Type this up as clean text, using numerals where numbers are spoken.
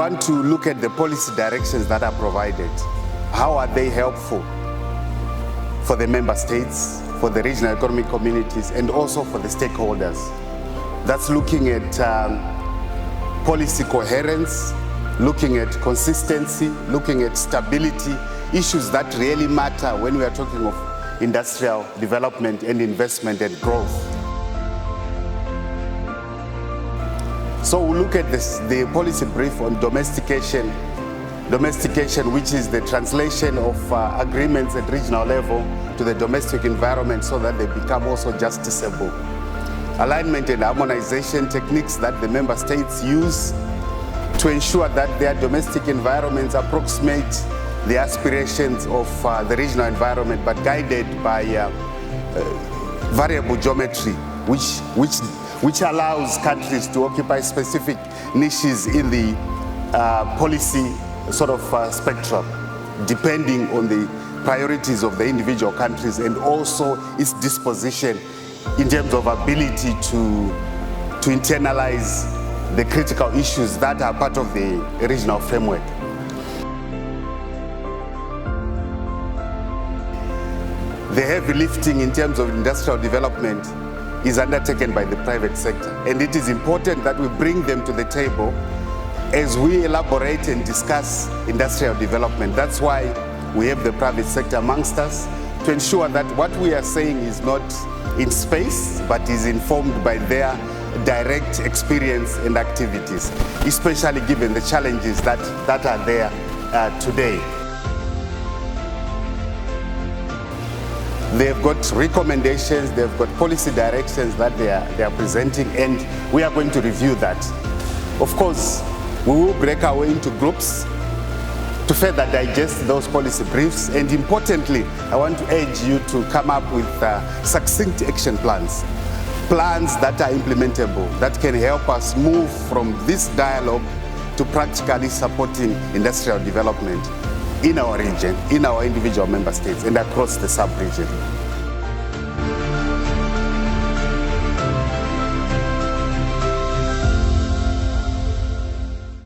want to look at the policy directions that are provided. How are they helpful for the member states, for the regional economic communities, and also for the stakeholders? That's looking at policy coherence, looking at consistency, looking at stability, issues that really matter when we are talking of industrial development and investment and growth. So we'll look at the policy brief on domestication, which is the translation of agreements at regional level to the domestic environment so that they become also justiciable. Alignment and harmonization techniques that the member states use to ensure that their domestic environments approximate the aspirations of the regional environment, but guided by variable geometry, which allows countries to occupy specific niches in the policy sort of spectrum, depending on the priorities of the individual countries and also its disposition in terms of ability to internalize the critical issues that are part of the regional framework. The heavy lifting in terms of industrial development is undertaken by the private sector, and it is important that we bring them to the table as we elaborate and discuss industrial development. That's why we have the private sector amongst us, to ensure that what we are saying is not in space, but is informed by their direct experience and activities, especially given the challenges that are there today. They've got recommendations, they've got policy directions that they are presenting, and we are going to review that. Of course, we will break away into groups to further digest those policy briefs, and importantly, I want to urge you to come up with succinct action plans that are implementable, that can help us move from this dialogue to practically supporting industrial development in our region, in our individual member states, and across the sub-region.